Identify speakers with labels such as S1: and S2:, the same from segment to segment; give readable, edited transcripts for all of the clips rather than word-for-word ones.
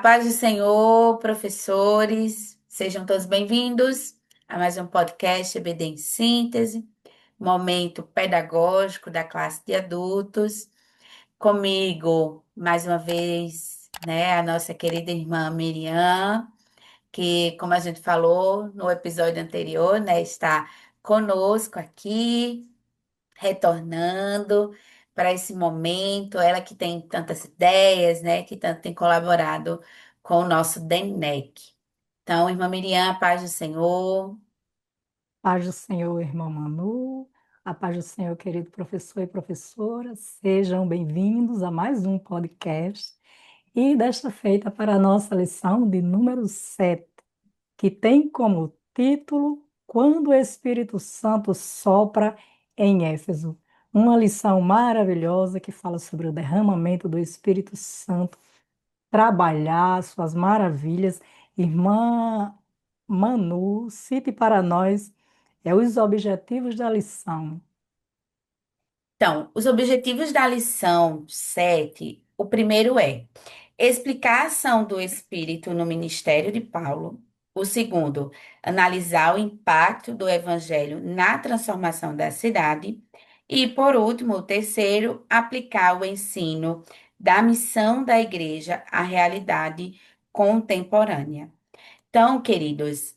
S1: Paz do Senhor, professores, sejam todos bem-vindos a mais um podcast EBD em Síntese, momento pedagógico da classe de adultos. Comigo, mais uma vez, né, a nossa querida irmã Miriam, que, como a gente falou no episódio anterior, né, está conosco aqui retornando para esse momento, ela que tem tantas ideias, né, que tanto tem colaborado com o nosso DENEC. Então, irmã Miriam, paz do Senhor.
S2: Paz do Senhor, irmão Manu, a paz do Senhor, querido professor e professora, sejam bem-vindos a mais um podcast e desta feita para a nossa lição de número 7, que tem como título Quando o Espírito Santo sopra em Éfeso. Uma lição maravilhosa que fala sobre o derramamento do Espírito Santo, trabalhar suas maravilhas. Irmã Manu, cite para nós os objetivos da lição.
S1: Então, os objetivos da lição 7, o primeiro é explicar a ação do Espírito no ministério de Paulo. O segundo, analisar o impacto do Evangelho na transformação da cidade. E, por último, o terceiro, aplicar o ensino da missão da igreja à realidade contemporânea. Então, queridos,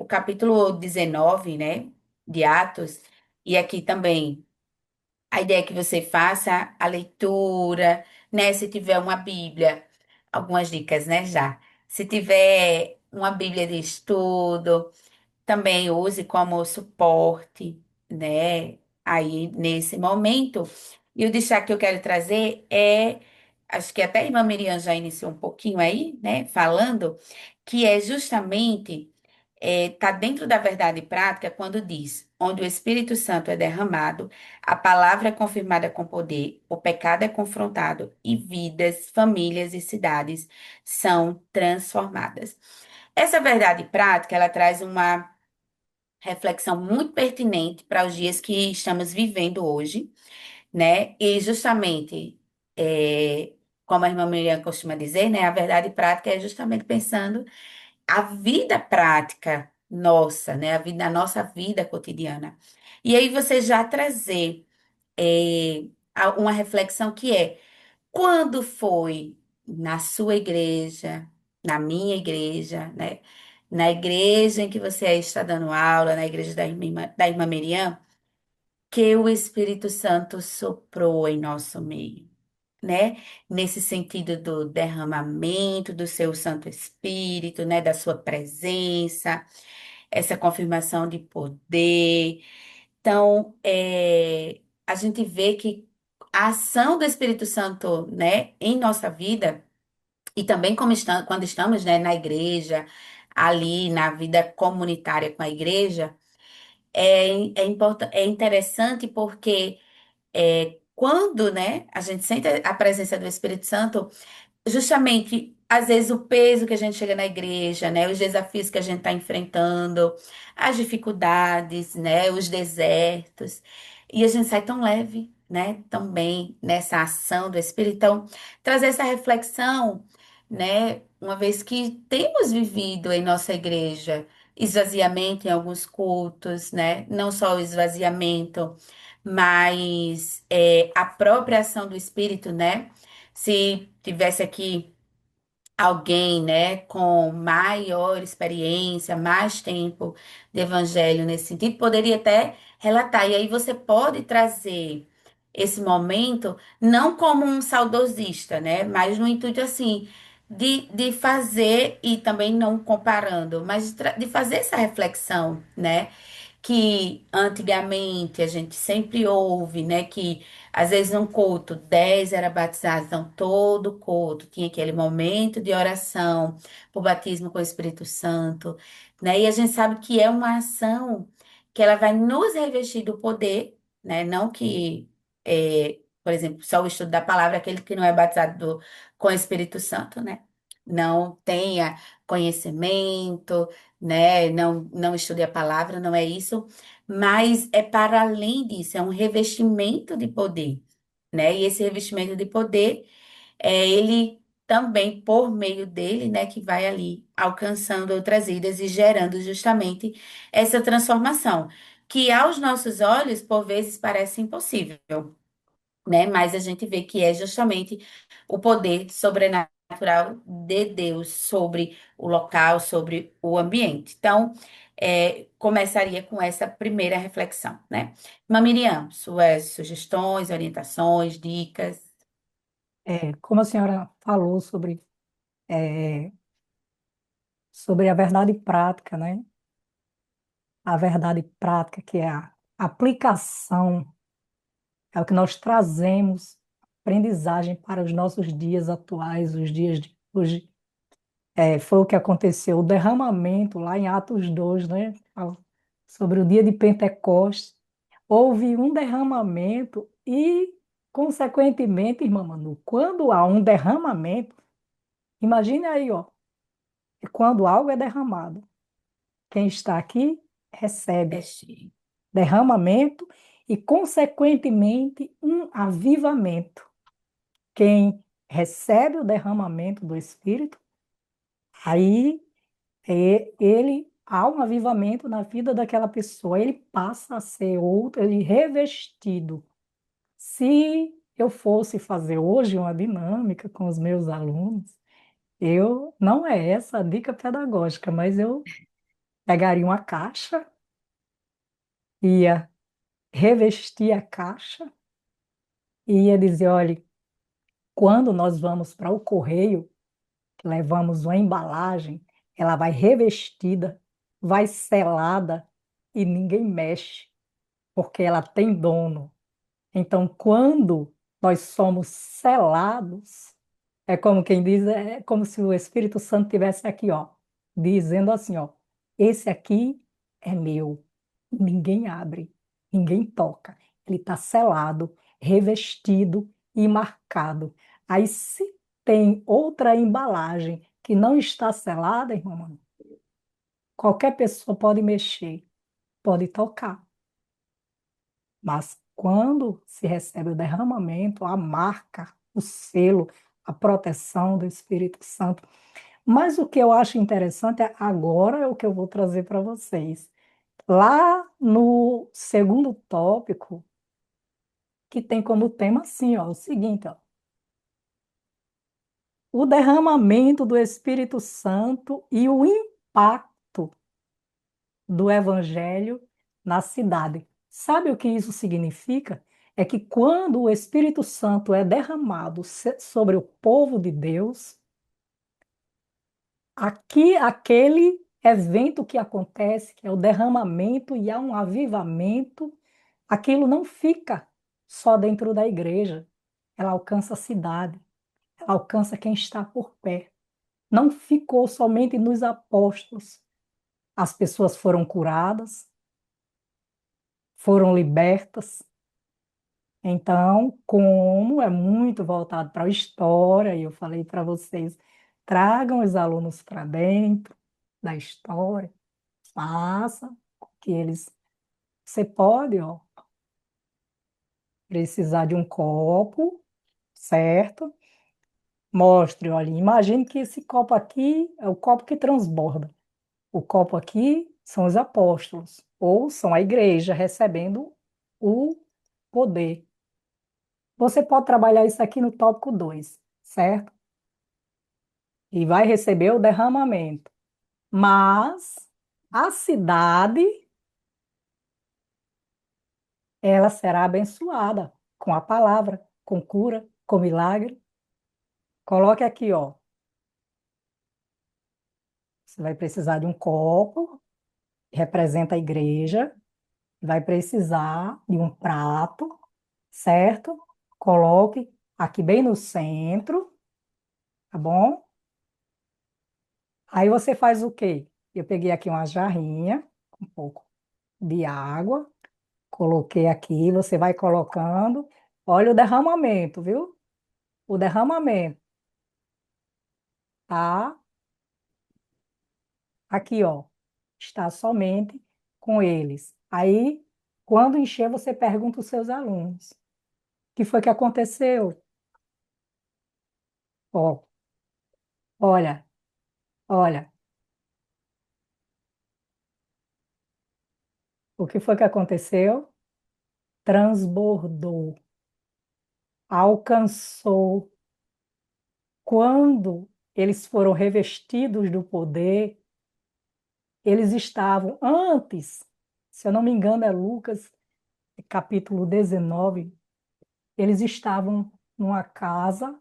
S1: o capítulo 19, né, de Atos, e aqui também. A ideia é que você faça a leitura, né? Se tiver uma Bíblia, algumas dicas, né? Já. Se tiver uma Bíblia de estudo, também use como suporte, né? Aí nesse momento. E o destaque que eu quero trazer é, acho que até a irmã Miriam já iniciou um pouquinho aí, né? Falando, que é justamente tá dentro da verdade prática quando diz: onde o Espírito Santo é derramado, a palavra é confirmada com poder, o pecado é confrontado e vidas, famílias e cidades são transformadas. Essa verdade prática, ela traz uma reflexão muito pertinente para os dias que estamos vivendo hoje, né? E justamente, como a irmã Miriam costuma dizer, né? A verdade prática é justamente pensando a vida prática nossa, né? A nossa vida cotidiana. E aí você já trazer uma reflexão que é quando foi na sua igreja, na minha igreja, né? Na igreja em que você está dando aula, na igreja da irmã Miriam, que o Espírito Santo soprou em nosso meio, né? Nesse sentido do derramamento do seu Santo Espírito, né? Da sua presença, essa confirmação de poder. Então, a gente vê que a ação do Espírito Santo, né, em nossa vida, e também quando estamos, né, na igreja, ali na vida comunitária com a igreja, é interessante porque quando, né, a gente sente a presença do Espírito Santo, justamente, às vezes, o peso que a gente chega na igreja, né? Os desafios que a gente está enfrentando, as dificuldades, né? Os desertos. E a gente sai tão leve, né? Também nessa ação do Espírito. Então, trazer essa reflexão, né? Uma vez que temos vivido em nossa igreja esvaziamento em alguns cultos, né? Não só o esvaziamento, mas a própria ação do Espírito, né? Se tivesse aqui alguém, né, com maior experiência, mais tempo de evangelho nesse sentido, poderia até relatar. E aí você pode trazer esse momento não como um saudosista, né, mas no intuito assim de fazer e também não comparando, mas de fazer essa reflexão, né? Que antigamente a gente sempre ouve, né, que às vezes num culto 10 era batizado, então todo culto tinha aquele momento de oração por batismo com o Espírito Santo, né? E a gente sabe que é uma ação que ela vai nos revestir do poder, né? Não que, por exemplo, só o estudo da palavra, aquele que não é batizado com o Espírito Santo, né? Não tenha conhecimento, né? Não estude a palavra, não é isso, mas é para além disso, é um revestimento de poder, né? E esse revestimento de poder ele também por meio dele, né, que vai ali alcançando outras vidas e gerando justamente essa transformação, que aos nossos olhos, por vezes, parece impossível, né? Mas a gente vê que é justamente o poder sobrenatural de Deus sobre o local, sobre o ambiente. Então, começaria com essa primeira reflexão, né? Miriam, suas sugestões, orientações, dicas.
S2: Como a senhora falou é, sobre a verdade prática, né? A verdade prática, que é a aplicação, é o que nós trazemos, aprendizagem para os nossos dias atuais, os dias de hoje. Foi o que aconteceu, o derramamento lá em Atos 2, né? Fala sobre o dia de Pentecostes. Houve um derramamento e, consequentemente, irmã Manu, quando há um derramamento, imagine aí, ó, quando algo é derramado, quem está aqui
S1: É
S2: recebe
S1: cheio.
S2: derramamento e, consequentemente, um avivamento. Quem recebe o derramamento do Espírito, aí ele há um avivamento na vida daquela pessoa, ele passa a ser outro, ele revestido. Se eu fosse fazer hoje uma dinâmica com os meus alunos, eu não é essa a dica pedagógica, mas eu pegaria uma caixa, ia revestir a caixa e ia dizer, olha, quando nós vamos para o correio, levamos uma embalagem, ela vai revestida, vai selada e ninguém mexe, porque ela tem dono. Então, quando nós somos selados, é como quem diz, é como se o Espírito Santo tivesse aqui, ó, dizendo assim, ó, esse aqui é meu, ninguém abre, ninguém toca. Ele está selado, revestido e marcado. Aí, se tem outra embalagem que não está selada, irmão, qualquer pessoa pode mexer, pode tocar. Mas quando se recebe o derramamento, a marca, o selo, a proteção do Espírito Santo. Mas o que eu acho interessante é agora é o que eu vou trazer para vocês. Lá no segundo tópico, que tem como tema assim, ó, o seguinte, ó, o derramamento do Espírito Santo e o impacto do Evangelho na cidade. Sabe o que isso significa? É que quando o Espírito Santo é derramado sobre o povo de Deus, aqui aquele evento que acontece, que é o derramamento e há um avivamento, aquilo não fica só dentro da igreja, ela alcança a cidade, ela alcança quem está por perto. Não ficou somente nos apóstolos. As pessoas foram curadas, foram libertas. Então, como é muito voltado para a história, e eu falei para vocês, tragam os alunos para dentro da história, faça com que eles. Você pode, ó, precisar de um copo, certo? Mostre, olha, imagine que esse copo aqui é o copo que transborda. O copo aqui são os apóstolos, ou são a igreja recebendo o poder. Você pode trabalhar isso aqui no tópico 2, certo? E vai receber o derramamento. Mas a cidade, ela será abençoada com a palavra, com cura, com milagre. Coloque aqui, ó. Você vai precisar de um copo, que representa a igreja, vai precisar de um prato, certo? Coloque aqui bem no centro, tá bom? Aí você faz o quê? Eu peguei aqui uma jarrinha, um pouco de água, coloquei aqui, você vai colocando. Olha o derramamento, viu? O derramamento, tá? Aqui, ó. Está somente com eles. Aí, quando encher, você pergunta aos seus alunos: o que foi que aconteceu? Ó, Olha, olha, o que foi que aconteceu? Transbordou, alcançou. Quando eles foram revestidos do poder, eles estavam antes, se eu não me engano, é Lucas, capítulo 19, eles estavam numa casa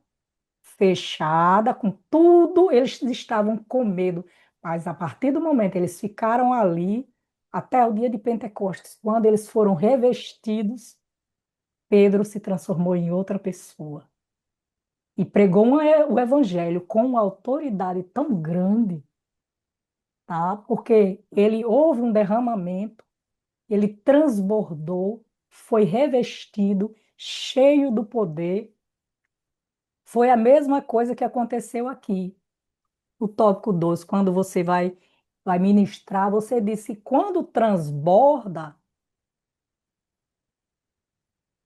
S2: fechada, com tudo, eles estavam com medo. Mas a partir do momento eles ficaram ali até o dia de Pentecostes, quando eles foram revestidos, Pedro se transformou em outra pessoa e pregou o evangelho com uma autoridade tão grande, tá? Porque ele houve um derramamento, ele transbordou, foi revestido, cheio do poder. Foi a mesma coisa que aconteceu aqui. O tópico 12, quando você vai ministrar, você disse, quando transborda,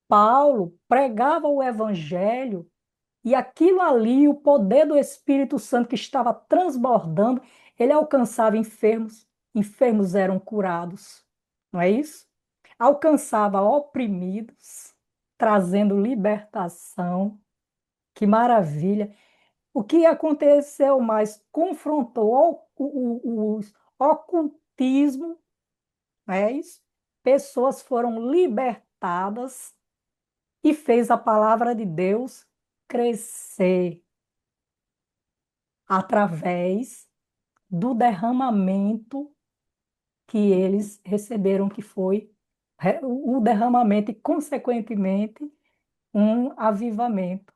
S2: Paulo pregava o evangelho e aquilo ali, o poder do Espírito Santo que estava transbordando, ele alcançava enfermos, enfermos eram curados, não é isso? Alcançava oprimidos, trazendo libertação. Que maravilha! O que aconteceu mais? Confrontou os ocultismo, não é isso? Pessoas foram libertadas e fez a palavra de Deus crescer através do derramamento que eles receberam, que foi o derramamento e, consequentemente, um avivamento.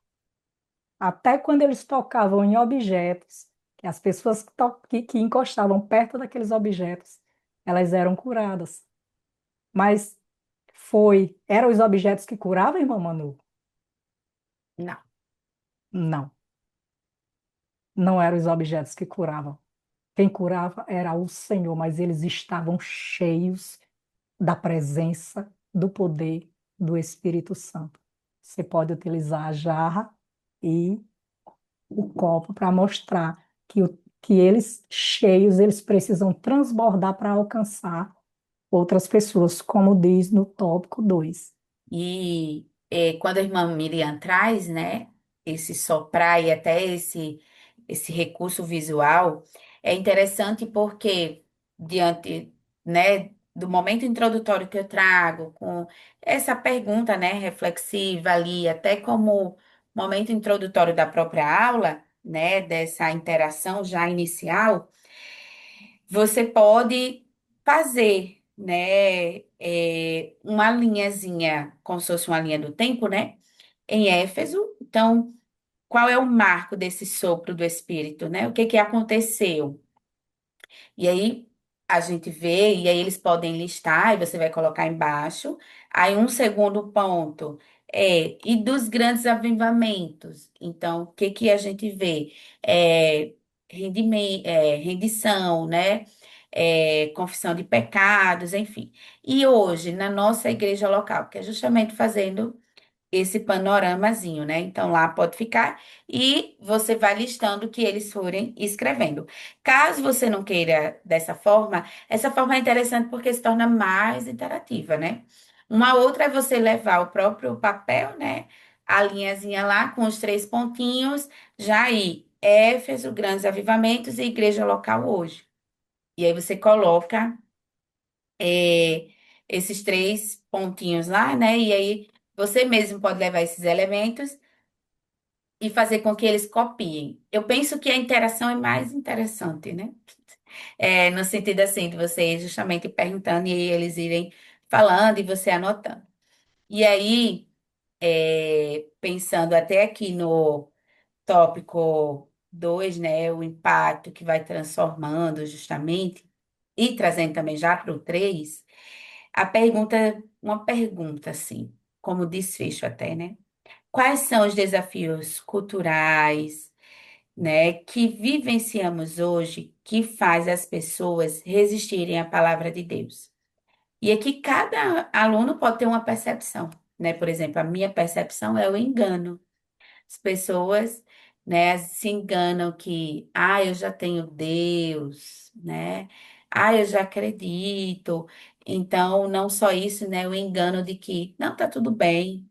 S2: Até quando eles tocavam em objetos, que as pessoas que encostavam perto daqueles objetos, elas eram curadas. Mas eram os objetos que curavam, irmã Manu?
S1: Não.
S2: Não, não eram os objetos que curavam. Quem curava era o Senhor, mas eles estavam cheios da presença, do poder do Espírito Santo. Você pode utilizar a jarra e o copo para mostrar que eles cheios, eles precisam transbordar para alcançar outras pessoas, como diz no tópico 2.
S1: E quando a irmã Miriam traz, né, esse soprar e até esse recurso visual, é interessante porque diante, né, do momento introdutório que eu trago, com essa pergunta, né, reflexiva ali, até como momento introdutório da própria aula, né, dessa interação já inicial, você pode fazer, né, uma linhazinha, como se fosse uma linha do tempo, né, em Éfeso. Então, qual é o marco desse sopro do Espírito, né? O que que aconteceu? E aí a gente vê, e aí eles podem listar, e você vai colocar embaixo. Aí um segundo ponto e dos grandes avivamentos. Então, o que que a gente vê? Rendição, né? Confissão de pecados, enfim. E hoje, na nossa igreja local, que é justamente fazendo esse panoramazinho, né? Então lá pode ficar e você vai listando o que eles forem escrevendo. Caso você não queira dessa forma, essa forma é interessante porque se torna mais interativa, né? Uma outra é você levar o próprio papel, né? A linhazinha lá com os três pontinhos, já aí, Éfeso, grandes avivamentos e igreja local hoje. E aí você coloca é, esses três pontinhos lá, né? E aí você mesmo pode levar esses elementos e fazer com que eles copiem. Eu penso que a interação é mais interessante, né? No sentido assim, de você ir justamente perguntando e eles irem falando e você anotando. E aí, pensando até aqui no tópico 2, né? O impacto que vai transformando justamente, e trazendo também já para o 3. Uma pergunta assim, como desfecho até, né? Quais são os desafios culturais, né, que vivenciamos hoje que faz as pessoas resistirem à palavra de Deus? E aqui cada aluno pode ter uma percepção, né? Por exemplo, a minha percepção é o engano. As pessoas né? Se enganam que, ah, eu já tenho Deus, né? Ah, eu já acredito. Então, não só isso, né? O engano de que, não, tá tudo bem.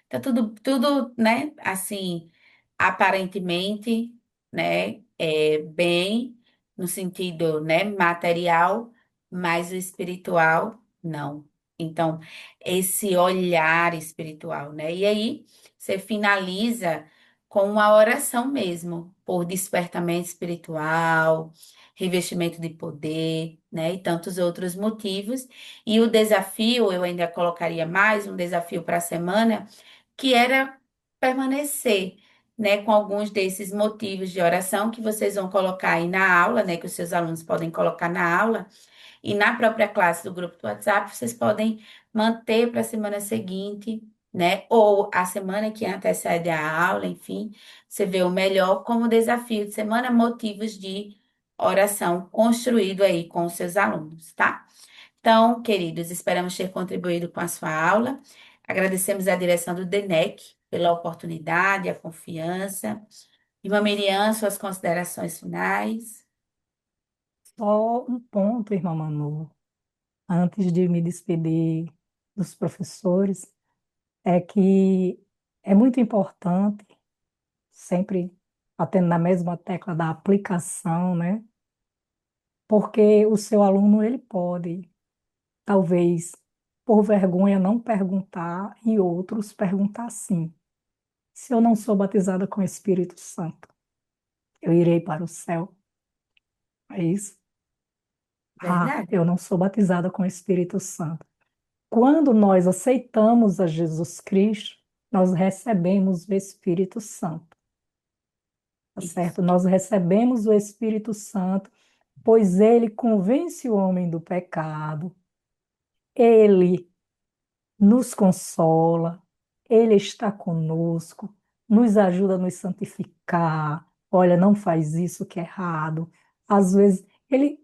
S1: Tá tudo, né? Assim, aparentemente, né? Bem, no sentido, né? Material, mas o espiritual, não. Então, esse olhar espiritual, né? E aí, você finaliza com uma oração mesmo, por despertamento espiritual, revestimento de poder, né? E tantos outros motivos. E o desafio, eu ainda colocaria mais um desafio para a semana que era permanecer, né, com alguns desses motivos de oração que vocês vão colocar aí na aula, né, que os seus alunos podem colocar na aula, e na própria classe do grupo do WhatsApp, vocês podem manter para a semana seguinte, né, ou a semana que antecede a aula, enfim, você vê o melhor como desafio de semana, motivos de oração construído aí com os seus alunos, tá? Então, queridos, esperamos ter contribuído com a sua aula. Agradecemos à direção do DENEC pela oportunidade, a confiança. Irmã Miriam, suas considerações finais.
S2: Só um ponto, irmã Manu, antes de me despedir dos professores, é que é muito importante, sempre batendo na mesma tecla da aplicação, né? Porque o seu aluno, ele pode, talvez, por vergonha, não perguntar e outros perguntar sim. Se eu não sou batizada com o Espírito Santo, eu irei para o céu. É isso? Ah,
S1: Verdade,
S2: eu não sou batizada com o Espírito Santo. Quando nós aceitamos a Jesus Cristo, nós recebemos o Espírito Santo, tá
S1: isso.
S2: certo? Nós recebemos o Espírito Santo, pois ele convence o homem do pecado, ele nos consola, ele está conosco, nos ajuda a nos santificar. Olha, não faz isso que é errado. Às vezes, ele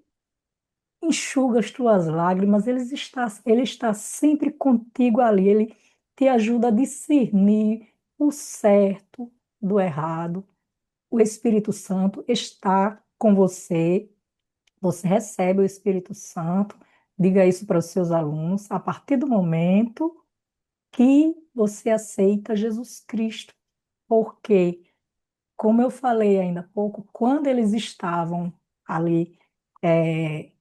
S2: enxuga as tuas lágrimas, ele está sempre contigo ali, ele te ajuda a discernir o certo do errado. O Espírito Santo está com você, você recebe o Espírito Santo, diga isso para os seus alunos, a partir do momento que você aceita Jesus Cristo, porque, como eu falei ainda há pouco, quando eles estavam ali, é,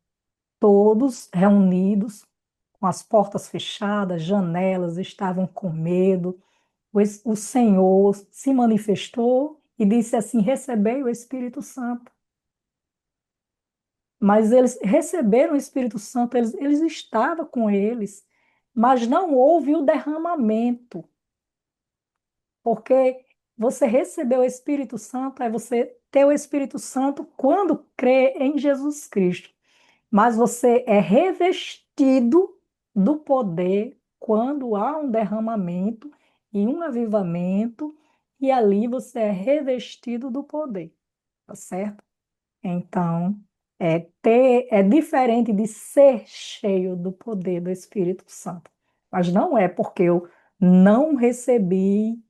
S2: todos reunidos, com as portas fechadas, janelas, estavam com medo. O Senhor se manifestou e disse assim: recebei o Espírito Santo. Mas eles receberam o Espírito Santo, eles estavam com eles, mas não houve o derramamento, porque você recebeu o Espírito Santo, é você ter o Espírito Santo quando crê em Jesus Cristo. Mas você é revestido do poder quando há um derramamento e um avivamento, e ali você é revestido do poder, tá certo? Então, é diferente de ser cheio do poder do Espírito Santo. Mas não é porque eu não recebi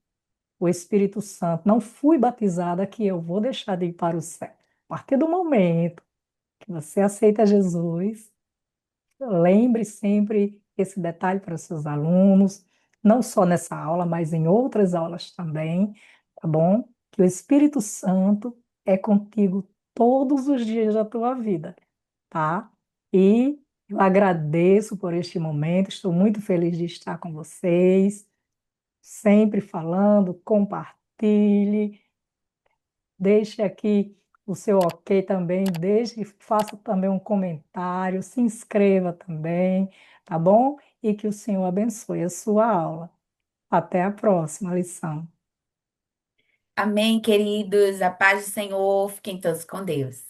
S2: o Espírito Santo, não fui batizada que eu vou deixar de ir para o céu. A partir do momento que você aceita Jesus, lembre sempre esse detalhe para os seus alunos, não só nessa aula, mas em outras aulas também, tá bom? Que o Espírito Santo é contigo todos os dias da tua vida, tá? E eu agradeço por este momento, estou muito feliz de estar com vocês, sempre falando, compartilhe. Deixe aqui o seu ok também, deixe, faça também um comentário, se inscreva também, tá bom? E que o Senhor abençoe a sua aula. Até a próxima lição.
S1: Amém, queridos. A paz do Senhor. Fiquem todos com Deus.